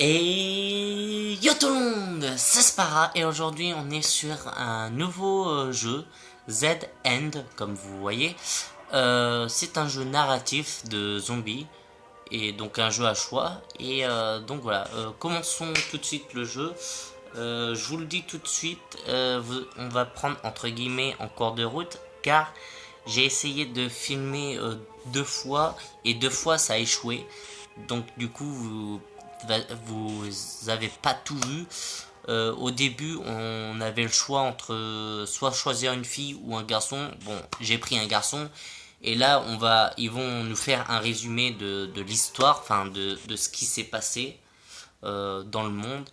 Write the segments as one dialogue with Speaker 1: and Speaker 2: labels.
Speaker 1: Et yo tout le monde, c'est Spara et aujourd'hui on est sur un nouveau jeu, Z End comme vous voyez. C'est un jeu narratif de zombies et donc un jeu à choix. Et donc voilà, commençons tout de suite le jeu. Je vous le dis tout de suite, on va prendre entre guillemets en cours de route car j'ai essayé de filmer deux fois et deux fois ça a échoué. Donc du coup vous avez pas tout vu. Au début, on avait le choix entre soit choisir une fille ou un garçon. Bon, j'ai pris un garçon. Et là, ils vont nous faire un résumé de l'histoire, enfin de ce qui s'est passé dans le monde.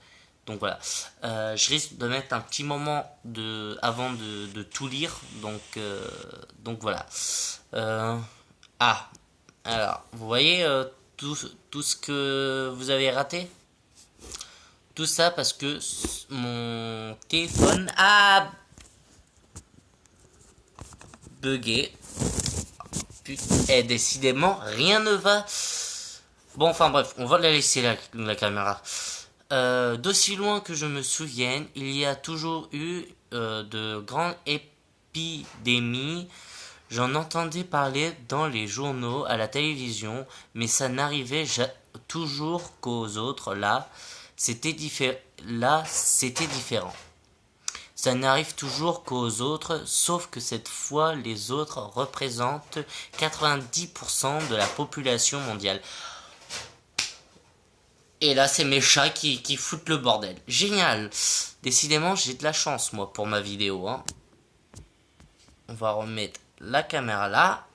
Speaker 1: Donc voilà. Je risque de mettre un petit moment avant de tout lire. Donc voilà. Euh, ah, alors, vous voyez tout ce que vous avez raté? Tout ça parce que mon téléphone a bugué. Et décidément, rien ne va. Bon, enfin bref, on va la laisser la caméra. D'aussi loin que je me souvienne, il y a toujours eu de grandes épidémies. J'en entendais parler dans les journaux, à la télévision, mais ça n'arrivait toujours qu'aux autres. Là, c'était différent. Ça n'arrive toujours qu'aux autres, sauf que cette fois, les autres représentent 90% de la population mondiale. Et là, c'est mes chats qui foutent le bordel. Génial! Décidément, j'ai de la chance, moi, pour ma vidéo. Hein. On va remettre la caméra là.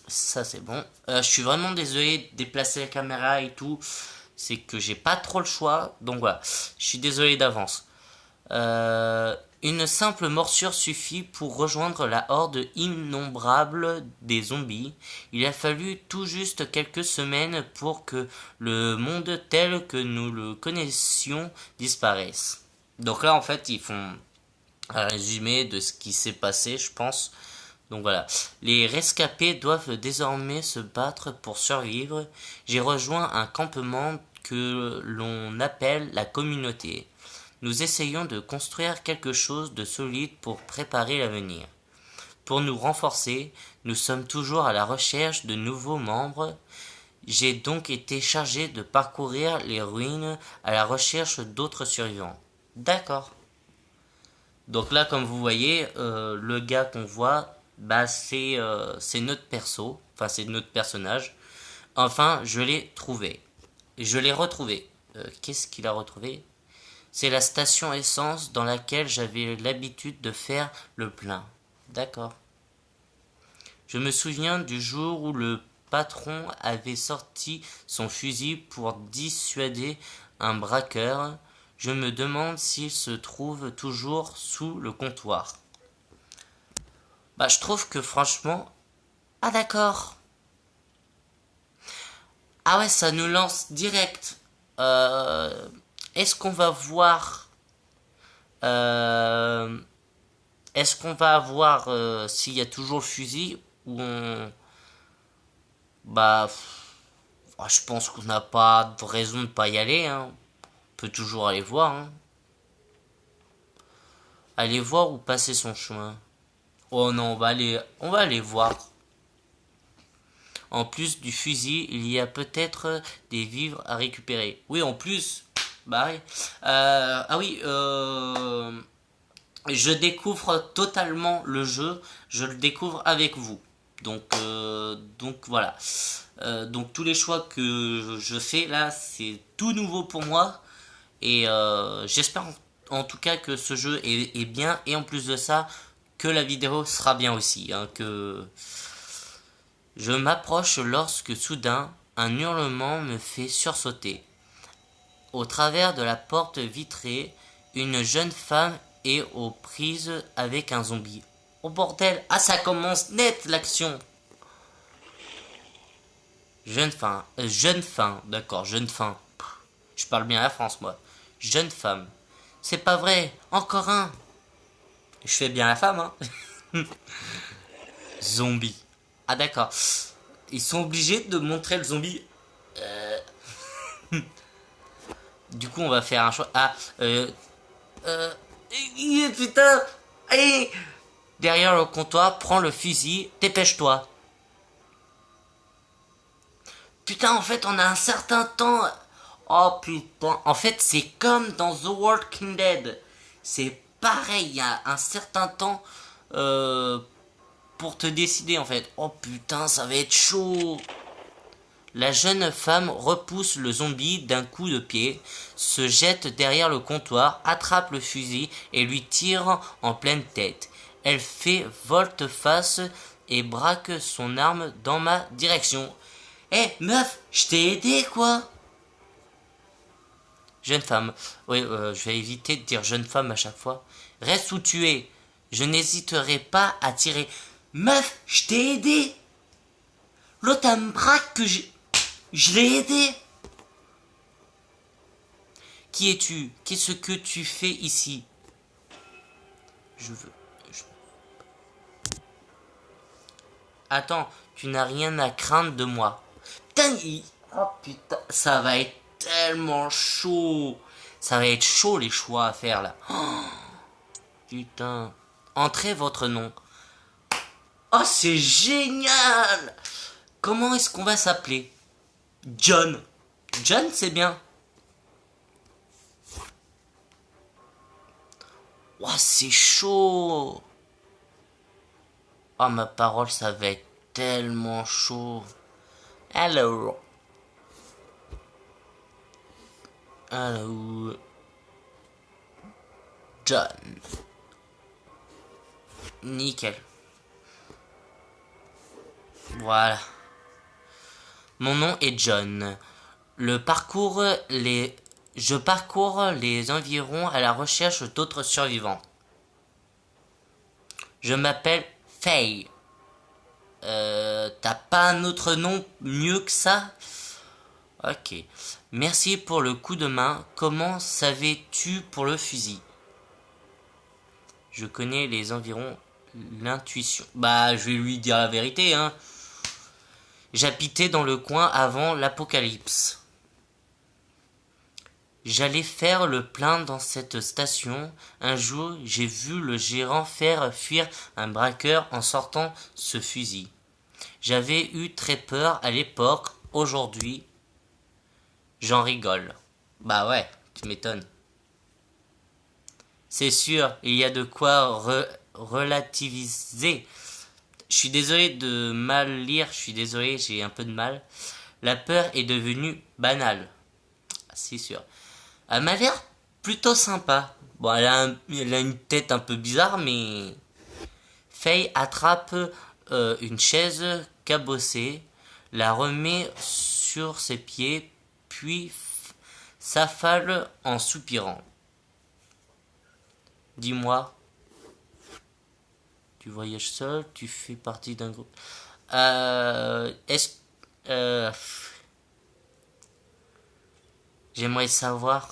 Speaker 1: Ça, c'est bon. Je suis vraiment désolé de déplacer la caméra et tout. C'est que j'ai pas trop le choix. Donc voilà. Je suis désolé d'avance. Une simple morsure suffit pour rejoindre la horde innombrable des zombies. Il a fallu tout juste quelques semaines pour que le monde tel que nous le connaissions disparaisse. Donc là, en fait, ils font un résumé de ce qui s'est passé, je pense. Donc voilà, les rescapés doivent désormais se battre pour survivre. J'ai rejoint un campement que l'on appelle la communauté. Nous essayons de construire quelque chose de solide pour préparer l'avenir. Pour nous renforcer, nous sommes toujours à la recherche de nouveaux membres. J'ai donc été chargé de parcourir les ruines à la recherche d'autres survivants. D'accord. Donc là, comme vous voyez, le gars qu'on voit, bah c'est notre perso, enfin c'est notre personnage. Enfin, je l'ai trouvé. Je l'ai retrouvé. Qu'est-ce qu'il a retrouvé? C'est la station essence dans laquelle j'avais l'habitude de faire le plein. D'accord. Je me souviens du jour où le patron avait sorti son fusil pour dissuader un braqueur. Je me demande s'il se trouve toujours sous le comptoir. Bah, je trouve que franchement... Ah d'accord. Ah ouais, ça nous lance direct. Est-ce qu'on va voir... Euh, Est-ce qu'on va voir s'il y a toujours le fusil ou on... Bah... Je pense qu'on n'a pas de raison de pas y aller. Hein. On peut toujours aller voir. Hein. Aller voir ou passer son chemin. Oh non, on va aller voir. En plus du fusil, il y a peut-être des vivres à récupérer. Oui, en plus. Bah oui. Ah oui, je découvre totalement le jeu. Je le découvre avec vous. Donc voilà. Donc tous les choix que je fais là, c'est tout nouveau pour moi. Et j'espère en tout cas que ce jeu est bien. Et en plus de ça, que la vidéo sera bien aussi. Hein, que je m'approche lorsque soudain un hurlement me fait sursauter. Au travers de la porte vitrée, une jeune femme est aux prises avec un zombie. Oh bordel, ah ça commence net l'action. Jeune femme, d'accord, jeune femme. Je parle bien à la France moi. Jeune femme. C'est pas vrai, encore un. Je fais bien la femme, hein. Zombie. Ah d'accord. Ils sont obligés de montrer le zombie. Du coup, on va faire un choix. Ah, putain. Allez. Derrière le comptoir, prends le fusil, dépêche-toi. Putain, en fait, on a un certain temps. Oh putain, en fait, c'est comme dans The Walking Dead. C'est pareil, il y a un certain temps pour te décider en fait. Oh putain, ça va être chaud. La jeune femme repousse le zombie d'un coup de pied, se jette derrière le comptoir, attrape le fusil et lui tire en pleine tête. Elle fait volte-face et braque son arme dans ma direction. Eh meuf, je t'ai aidé quoi. Jeune femme. Oui, je vais éviter de dire jeune femme à chaque fois. Reste où tu es. Je n'hésiterai pas à tirer. Meuf, je t'ai aidé. L'autre, elle me braque que je l'ai aidé. Qui es-tu? Qu'est-ce que tu fais ici? Je veux... Attends, tu n'as rien à craindre de moi. Putain, oh putain, ça va être tellement chaud. Ça va être chaud les choix à faire là. Oh, putain. Entrez votre nom. Oh, c'est génial. Comment est-ce qu'on va s'appeler? John. John, c'est bien. Oh, c'est chaud. Oh, ma parole, ça va être tellement chaud. Hello. Hello. John. Nickel. Voilà. Mon nom est John. Je parcours les environs à la recherche d'autres survivants. Je m'appelle Faye. T'as pas un autre nom mieux que ça? Ok. Merci pour le coup de main. Comment savais-tu pour le fusil? Je connais les environs, l'intuition. Bah, je vais lui dire la vérité, hein. J'habitais dans le coin avant l'apocalypse. J'allais faire le plein dans cette station. Un jour, j'ai vu le gérant faire fuir un braqueur en sortant ce fusil. J'avais eu très peur à l'époque. Aujourd'hui, j'en rigole. Bah ouais, tu m'étonnes. C'est sûr, il y a de quoi relativiser. Je suis désolé de mal lire, je suis désolé, j'ai un peu de mal. La peur est devenue banale. C'est sûr. Elle m'a l'air plutôt sympa. Bon, elle a une tête un peu bizarre, mais... Faye attrape une chaise cabossée, la remet sur ses pieds, puis s'affale en soupirant. Dis-moi, tu voyages seul, tu fais partie d'un groupe. Est-ce... Euh, J'aimerais savoir...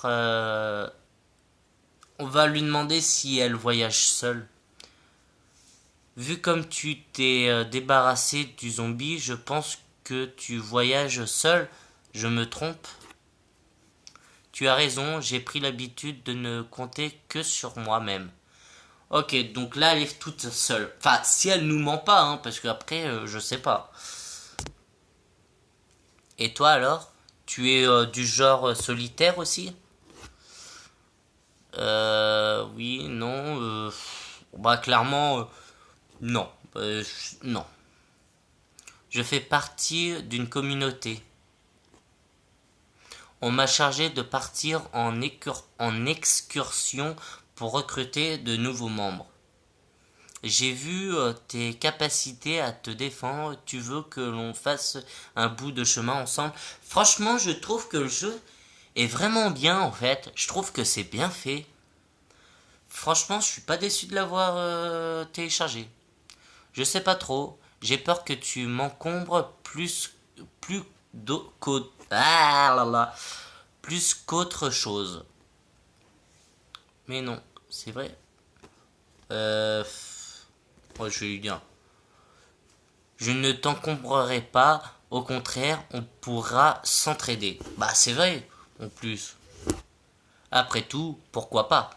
Speaker 1: on va lui demander si elle voyage seule. Vu comme tu t'es débarrassé du zombie, je pense que tu voyages seul. Je me trompe? Tu as raison, j'ai pris l'habitude de ne compter que sur moi-même. Ok, donc là elle est toute seule. Enfin, si elle nous ment pas, hein, parce qu'après, je sais pas. Et toi alors? Tu es du genre solitaire aussi? Oui, non. Bah clairement, non. Non. Je fais partie d'une communauté. On m'a chargé de partir en excursion pour recruter de nouveaux membres. J'ai vu tes capacités à te défendre. Tu veux que l'on fasse un bout de chemin ensemble? Franchement, je trouve que le jeu est vraiment bien en fait. Je trouve que c'est bien fait. Franchement, je suis pas déçu de l'avoir téléchargé. Je sais pas trop. J'ai peur que tu m'encombres plus qu'au- ah là là, plus qu'autre chose. Mais non, c'est vrai. Ouais, je vais lui dire. Je ne t'encombrerai pas. Au contraire, on pourra s'entraider. Bah, c'est vrai, en plus. Après tout, pourquoi pas?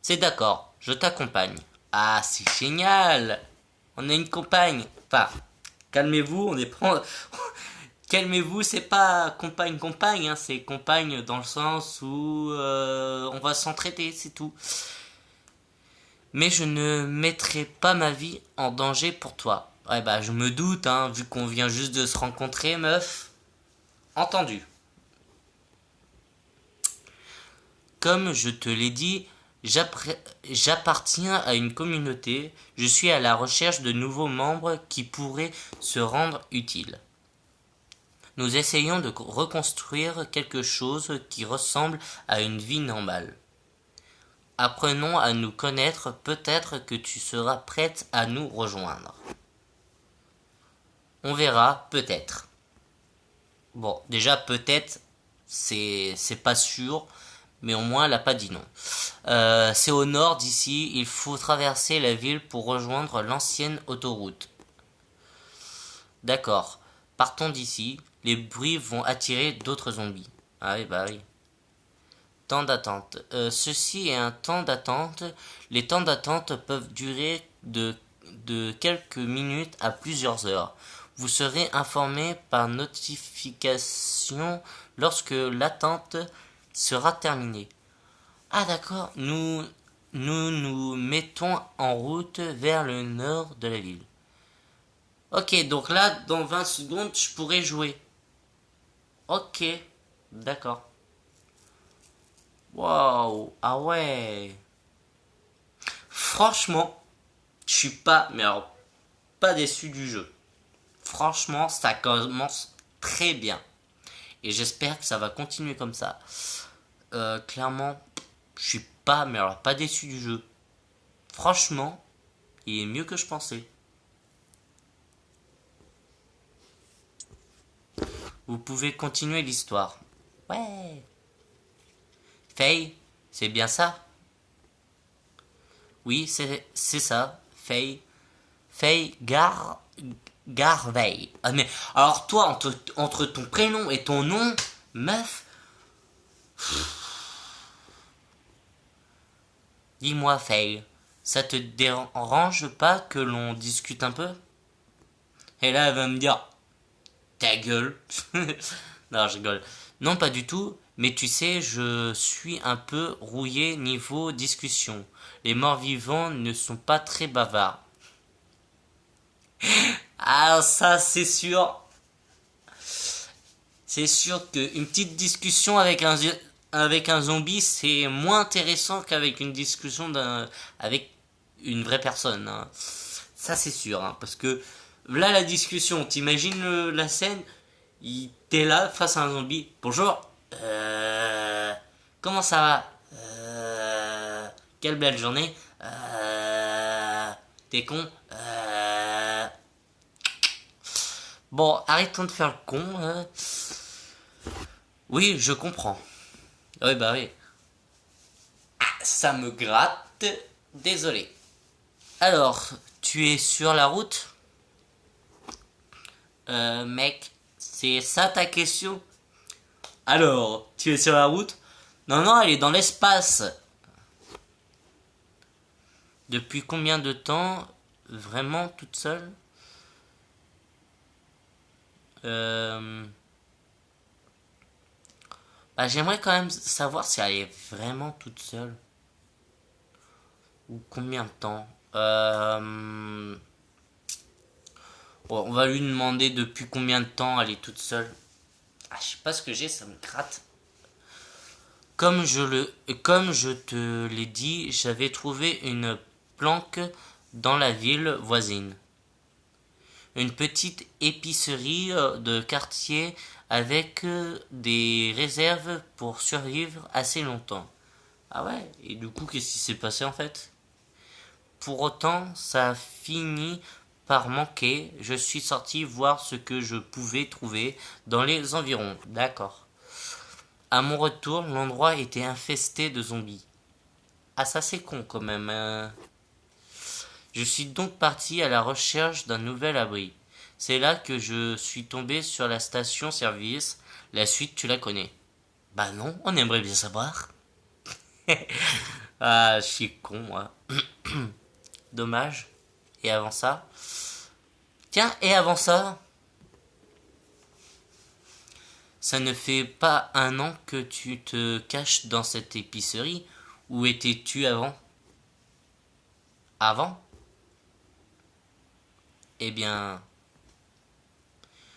Speaker 1: C'est d'accord, je t'accompagne. Ah, c'est génial! On a une compagne. Enfin, calmez-vous, on est pas... Calmez-vous, c'est pas compagne, hein, c'est compagne dans le sens où on va s'entraider, c'est tout. Mais je ne mettrai pas ma vie en danger pour toi. Ouais bah je me doute, hein, vu qu'on vient juste de se rencontrer, meuf. Entendu. Comme je te l'ai dit, j'appartiens à une communauté, je suis à la recherche de nouveaux membres qui pourraient se rendre utiles. Nous essayons de reconstruire quelque chose qui ressemble à une vie normale. Apprenons à nous connaître, peut-être que tu seras prête à nous rejoindre. On verra, peut-être. Bon, déjà peut-être, c'est pas sûr, mais au moins elle a pas dit non. C'est au nord d'ici, il faut traverser la ville pour rejoindre l'ancienne autoroute. D'accord, partons d'ici, les bruits vont attirer d'autres zombies. Ah oui, bah oui. Temps d'attente. Ceci est un temps d'attente. Les temps d'attente peuvent durer de quelques minutes à plusieurs heures. Vous serez informé par notification lorsque l'attente sera terminée. Ah d'accord, nous mettons en route vers le nord de la ville. Ok, donc là, dans 20 secondes, je pourrais jouer. Ok, d'accord. Waouh, ah ouais. Franchement, je suis pas, mais alors, pas déçu du jeu. Franchement, ça commence très bien. Et j'espère que ça va continuer comme ça. Clairement, je suis pas, mais alors pas déçu du jeu. Franchement, il est mieux que je pensais. Vous pouvez continuer l'histoire. Ouais. Faye, c'est bien ça? Oui, c'est ça. Faye. Faye Garvey. Ah mais alors toi entre ton prénom et ton nom, meuf, dis-moi Faye, ça te dérange pas que l'on discute un peu? Et là elle va me dire ta gueule. Non, je rigole. Non, pas du tout, mais tu sais, je suis un peu rouillé niveau discussion. Les morts-vivants ne sont pas très bavards. Ah, ça, c'est sûr. C'est sûr qu'une petite discussion avec un zombie, c'est moins intéressant qu'avec une discussion avec une vraie personne, hein. Ça, c'est sûr, hein, parce que là, la discussion, t'imagines la scène, t'es là face à un zombie. Bonjour. Comment ça va? Quelle belle journée. T'es con. Bon, arrêtons de faire le con, hein. Oui, je comprends. Oui, bah oui. Ah, ça me gratte. Désolé. Alors, tu es sur la route? Mec, c'est ça ta question? Alors, tu es sur la route? Non, non, elle est dans l'espace. Depuis combien de temps? Vraiment toute seule? Bah, j'aimerais quand même savoir si elle est vraiment toute seule. Ou combien de temps. Bon, on va lui demander depuis combien de temps elle est toute seule. Ah, je sais pas ce que j'ai, ça me gratte. Comme je te l'ai dit, j'avais trouvé une planque dans la ville voisine. Une petite épicerie de quartier avec des réserves pour survivre assez longtemps. Ah ouais, et du coup, qu'est-ce qui s'est passé en fait? Pour autant, ça a fini par manquer. Je suis sorti voir ce que je pouvais trouver dans les environs. D'accord. À mon retour, l'endroit était infesté de zombies. Ah ça c'est con quand même, hein. Je suis donc parti à la recherche d'un nouvel abri. C'est là que je suis tombé sur la station-service. La suite, tu la connais. Bah non, on aimerait bien savoir. Ah, je suis con, moi. Dommage. Et avant ça? Tiens, et avant ça? Ça ne fait pas un an que tu te caches dans cette épicerie? Où étais-tu avant? Avant? Eh bien,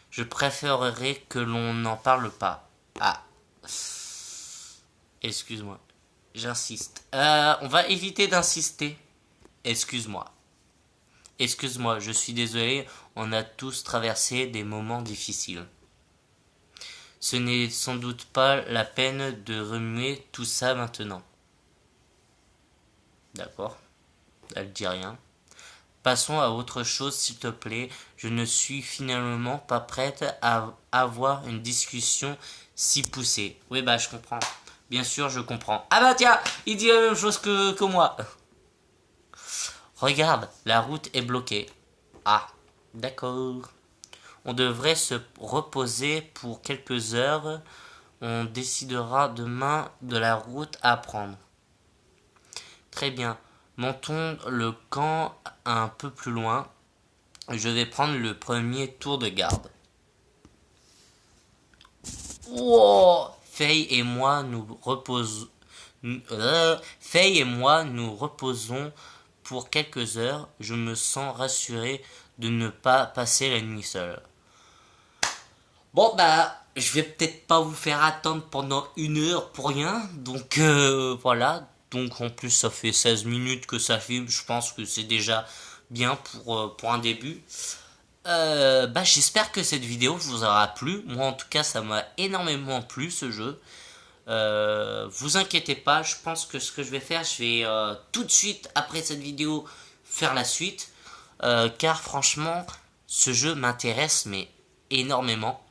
Speaker 1: je préférerais que l'on n'en parle pas. Ah, excuse-moi. J'insiste. On va éviter d'insister. Excuse-moi. Excuse-moi, je suis désolé, on a tous traversé des moments difficiles. Ce n'est sans doute pas la peine de remuer tout ça maintenant. D'accord, elle dit rien. Passons à autre chose, s'il te plaît. Je ne suis finalement pas prête à avoir une discussion si poussée. Oui, bah, je comprends. Bien sûr, je comprends. Ah bah tiens, il dit la même chose que moi. Regarde, la route est bloquée. Ah, d'accord. On devrait se reposer pour quelques heures. On décidera demain de la route à prendre. Très bien. Montons le camp un peu plus loin. Je vais prendre le premier tour de garde. Wow. Faye et moi nous reposons pour quelques heures. Je me sens rassuré de ne pas passer la nuit seul. Bon bah, je vais peut-être pas vous faire attendre pendant 1 heure pour rien. Donc voilà. Donc en plus ça fait 16 minutes que ça filme. Je pense que c'est déjà bien pour un début. Bah j'espère que cette vidéo vous aura plu. Moi en tout cas ça m'a énormément plu ce jeu. Vous inquiétez pas, je pense que ce que je vais faire, je vais tout de suite après cette vidéo faire la suite. Car franchement ce jeu m'intéresse mais énormément.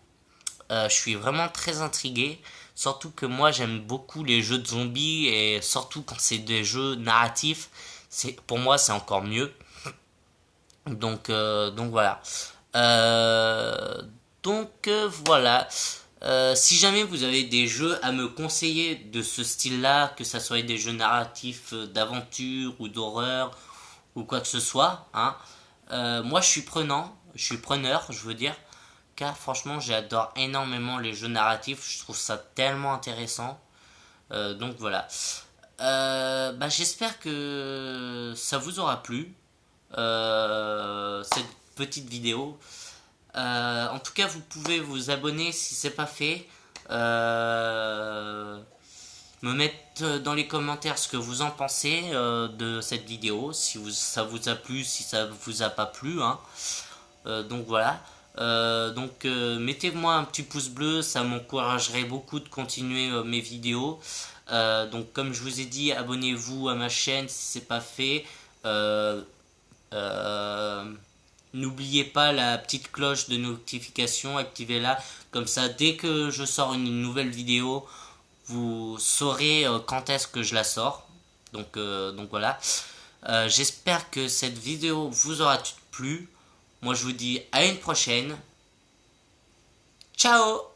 Speaker 1: Je suis vraiment très intrigué. Surtout que moi j'aime beaucoup les jeux de zombies et surtout quand c'est des jeux narratifs, pour moi c'est encore mieux. Donc voilà. Euh, voilà. Si jamais vous avez des jeux à me conseiller de ce style-là, que ça soit des jeux narratifs d'aventure ou d'horreur ou quoi que ce soit, hein, moi je suis preneur, je veux dire, car franchement j'adore énormément les jeux narratifs, je trouve ça tellement intéressant. Donc voilà. Bah, j'espère que ça vous aura plu, cette petite vidéo. En tout cas, vous pouvez vous abonner si c'est pas fait. Me mettre dans les commentaires ce que vous en pensez de cette vidéo, si ça vous a plu, si ça vous a pas plu, hein. Donc voilà. Mettez-moi un petit pouce bleu, ça m'encouragerait beaucoup de continuer mes vidéos. Donc comme je vous ai dit, abonnez-vous à ma chaîne si c'est pas fait. Euh, euh, N'oubliez pas la petite cloche de notification, activez-la. Comme ça, dès que je sors une nouvelle vidéo, vous saurez quand est-ce que je la sors. Donc voilà. J'espère que cette vidéo vous aura plu. Moi je vous dis à une prochaine. Ciao!